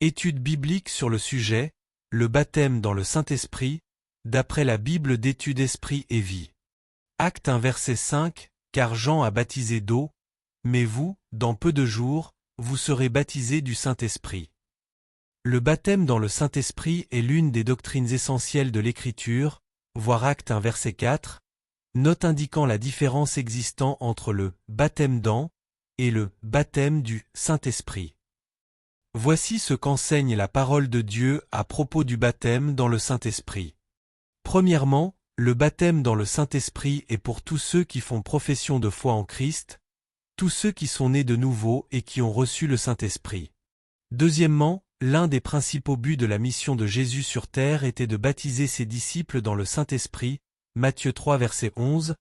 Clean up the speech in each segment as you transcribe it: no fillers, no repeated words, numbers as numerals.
Étude biblique sur le sujet, le baptême dans le Saint-Esprit, d'après la Bible d'étude Esprit et Vie. Acte 1 verset 5, car Jean a baptisé d'eau, mais vous, dans peu de jours, vous serez baptisés du Saint-Esprit. Le baptême dans le Saint-Esprit est l'une des doctrines essentielles de l'Écriture, voir Acte 1 verset 4, note indiquant la différence existant entre le baptême dans et le baptême du Saint-Esprit. Voici ce qu'enseigne la parole de Dieu à propos du baptême dans le Saint-Esprit. Premièrement, le baptême dans le Saint-Esprit est pour tous ceux qui font profession de foi en Christ, tous ceux qui sont nés de nouveau et qui ont reçu le Saint-Esprit. Deuxièmement, l'un des principaux buts de la mission de Jésus sur terre était de baptiser ses disciples dans le Saint-Esprit, Matthieu 3 verset 11,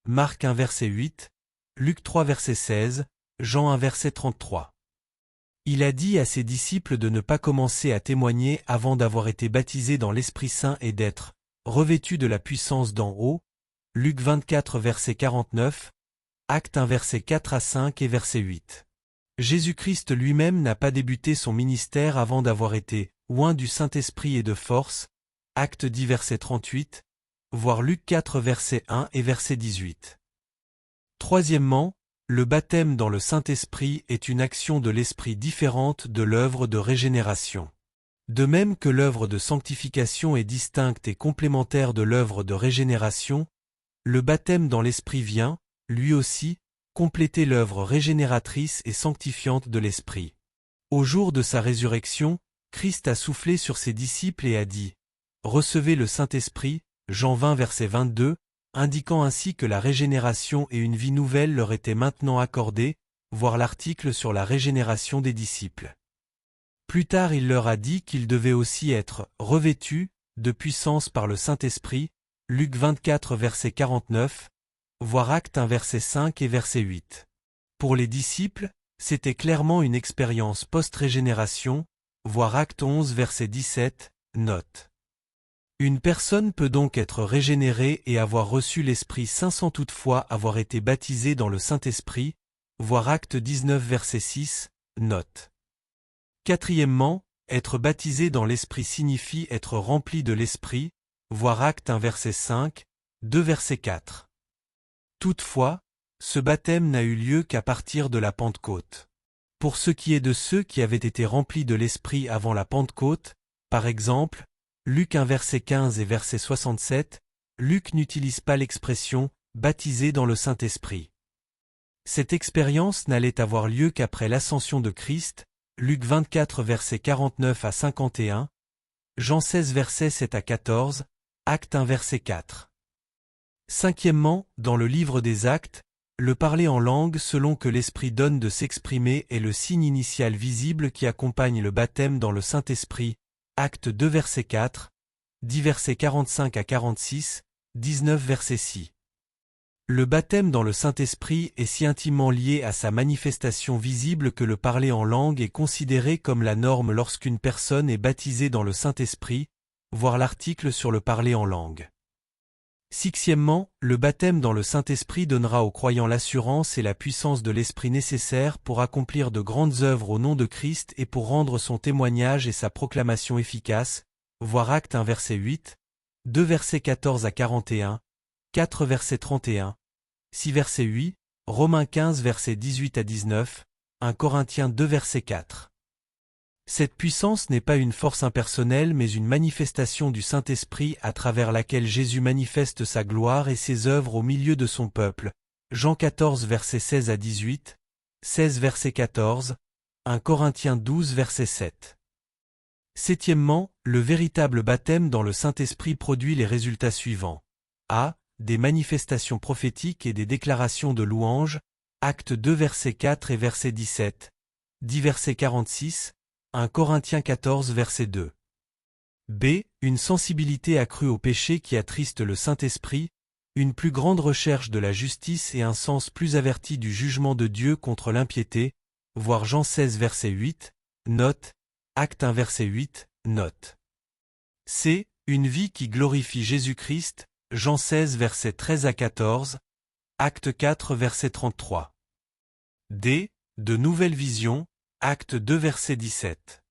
Marc 1 verset 8, Luc 3 verset 16, Jean 1 verset 33. Il a dit à ses disciples de ne pas commencer à témoigner avant d'avoir été baptisés dans l'Esprit Saint et d'être revêtus de la puissance d'en haut, Luc 24 verset 49, Acte 1 verset 4 à 5 et verset 8. Jésus-Christ lui-même n'a pas débuté son ministère avant d'avoir été oint du Saint-Esprit et de force, Acte 10 verset 38, voir Luc 4 verset 1 et verset 18. Troisièmement, le baptême dans le Saint-Esprit est une action de l'Esprit différente de l'œuvre de régénération. De même que l'œuvre de sanctification est distincte et complémentaire de l'œuvre de régénération, le baptême dans l'Esprit vient, lui aussi, compléter l'œuvre régénératrice et sanctifiante de l'Esprit. Au jour de sa résurrection, Christ a soufflé sur ses disciples et a dit « Recevez le Saint-Esprit » Jean 20 verset 22, indiquant ainsi que la régénération et une vie nouvelle leur étaient maintenant accordées, voir l'article sur la régénération des disciples. Plus tard il leur a dit qu'ils devaient aussi être revêtus de puissance par le Saint-Esprit, Luc 24 verset 49, voir Acte 1 verset 5 et verset 8. Pour les disciples, c'était clairement une expérience post-régénération, voir Acte 11 verset 17, note. Une personne peut donc être régénérée et avoir reçu l'Esprit Saint sans toutefois avoir été baptisée dans le Saint-Esprit, voir Acte 19 verset 6, note. Quatrièmement, être baptisé dans l'Esprit signifie être rempli de l'Esprit, voir Acte 1 verset 5, 2 verset 4. Toutefois, ce baptême n'a eu lieu qu'à partir de la Pentecôte. Pour ce qui est de ceux qui avaient été remplis de l'Esprit avant la Pentecôte, par exemple, Luc 1 verset 15 et verset 67, Luc n'utilise pas l'expression « baptisé dans le Saint-Esprit ». Cette expérience n'allait avoir lieu qu'après l'ascension de Christ, Luc 24 verset 49 à 51, Jean 16 verset 7 à 14, Acte 1 verset 4. Cinquièmement, dans le livre des Actes, le parler en langue selon que l'Esprit donne de s'exprimer est le signe initial visible qui accompagne le baptême dans le Saint-Esprit, Acte 2 verset 4, 10 versets 45 à 46, 19 verset 6. Le baptême dans le Saint-Esprit est si intimement lié à sa manifestation visible que le parler en langue est considéré comme la norme lorsqu'une personne est baptisée dans le Saint-Esprit, voir l'article sur le parler en langue. Sixièmement, le baptême dans le Saint-Esprit donnera aux croyants l'assurance et la puissance de l'Esprit nécessaires pour accomplir de grandes œuvres au nom de Christ et pour rendre son témoignage et sa proclamation efficaces, voir Acte 1 verset 8, 2 versets 14 à 41, 4 verset 31, 6 verset 8, Romains 15 verset 18 à 19, 1 Corinthiens 2 verset 4. Cette puissance n'est pas une force impersonnelle mais une manifestation du Saint-Esprit à travers laquelle Jésus manifeste sa gloire et ses œuvres au milieu de son peuple. Jean 14 versets 16 à 18, 16 verset 14, 1 Corinthiens 12 verset 7. Septièmement, le véritable baptême dans le Saint-Esprit produit les résultats suivants. A. Des manifestations prophétiques et des déclarations de louange, Acte 2 verset 4 et verset 17, 10 verset 46, 1 Corinthiens 14 verset 2. B. Une sensibilité accrue au péché qui attriste le Saint-Esprit, une plus grande recherche de la justice et un sens plus averti du jugement de Dieu contre l'impiété, voir Jean 16 verset 8, note, Acte 1 verset 8, note. C. Une vie qui glorifie Jésus-Christ, Jean 16 verset 13 à 14, Acte 4 verset 33. D. De nouvelles visions, Acte 2 verset 17.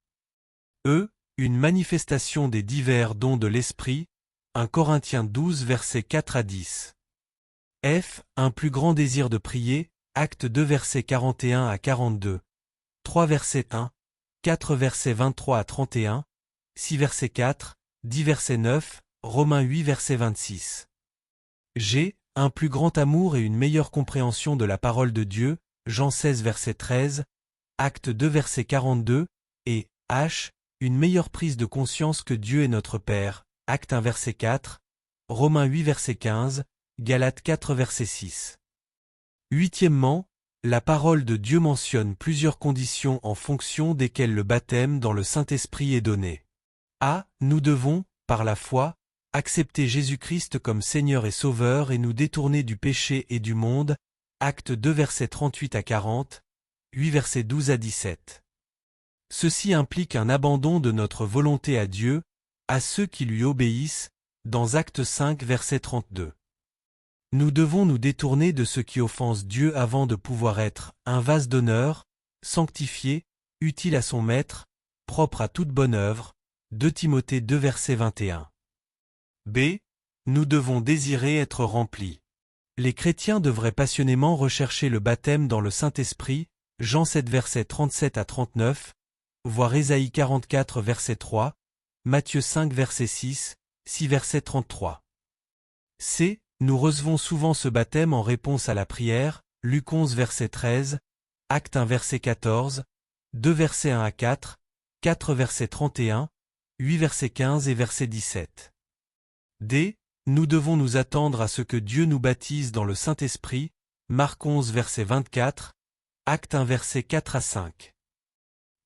E. Une manifestation des divers dons de l'Esprit, 1 Corinthiens 12 versets 4 à 10. F. Un plus grand désir de prier, Actes 2 versets 41 à 42. 3 verset 1, 4 versets 23 à 31, 6 verset 4, 10 verset 9, Romains 8 verset 26. G. Un plus grand amour et une meilleure compréhension de la parole de Dieu, Jean 16 verset 13, Actes 2 verset 42, et H. Une meilleure prise de conscience que Dieu est notre Père, Actes 1 verset 4, Romains 8 verset 15, Galates 4 verset 6. Huitièmement, la parole de Dieu mentionne plusieurs conditions en fonction desquelles le baptême dans le Saint-Esprit est donné. A. Nous devons, par la foi, accepter Jésus-Christ comme Seigneur et Sauveur et nous détourner du péché et du monde, Actes 2 versets 38 à 40, 8 versets 12 à 17. Ceci implique un abandon de notre volonté à Dieu, à ceux qui lui obéissent, dans Actes 5 verset 32. Nous devons nous détourner de ce qui offense Dieu avant de pouvoir être un vase d'honneur, sanctifié, utile à son maître, propre à toute bonne œuvre, 2 Timothée 2 verset 21. B. Nous devons désirer être remplis. Les chrétiens devraient passionnément rechercher le baptême dans le Saint-Esprit, Jean 7 verset 37 à 39, voir Ésaïe 44 verset 3, Matthieu 5 verset 6, 6 verset 33. C. Nous recevons souvent ce baptême en réponse à la prière, Luc 11 verset 13, Actes 1 verset 14, 2 versets 1 à 4, 4 verset 31, 8 verset 15 et verset 17. D. Nous devons nous attendre à ce que Dieu nous baptise dans le Saint-Esprit, Marc 11 verset 24, Actes 1 verset 4 à 5.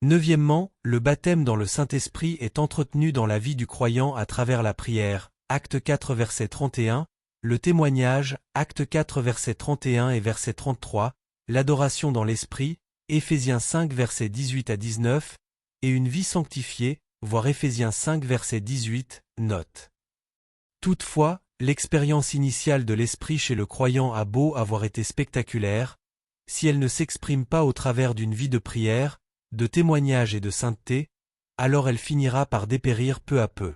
Neuvièmement, le baptême dans le Saint-Esprit est entretenu dans la vie du croyant à travers la prière, Actes 4 verset 31, le témoignage, Actes 4 verset 31 et verset 33, l'adoration dans l'Esprit, Éphésiens 5 verset 18 à 19, et une vie sanctifiée, voir Éphésiens 5 verset 18, note. Toutefois, l'expérience initiale de l'Esprit chez le croyant a beau avoir été spectaculaire, si elle ne s'exprime pas au travers d'une vie de prière, de témoignage et de sainteté, alors elle finira par dépérir peu à peu.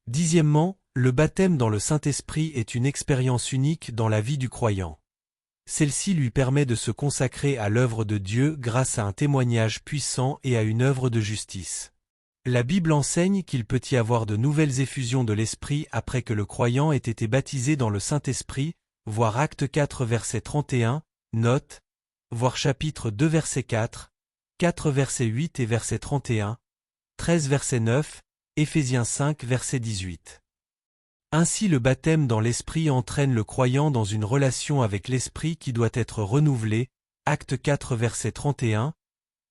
Dixièmement, le baptême dans le Saint-Esprit est une expérience unique dans la vie du croyant. Celle-ci lui permet de se consacrer à l'œuvre de Dieu grâce à un témoignage puissant et à une œuvre de justice. La Bible enseigne qu'il peut y avoir de nouvelles effusions de l'Esprit après que le croyant ait été baptisé dans le Saint-Esprit, voir Actes 4 verset 31, note, voir chapitre 2 verset 4, 4 verset 8 et verset 31, 13 verset 9, Éphésiens 5 verset 18. Ainsi le baptême dans l'Esprit entraîne le croyant dans une relation avec l'Esprit qui doit être renouvelée, Actes 4 verset 31,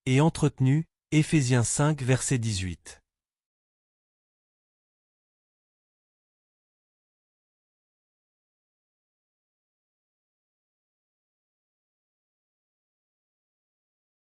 et entretenue, Éphésiens 5 verset 18.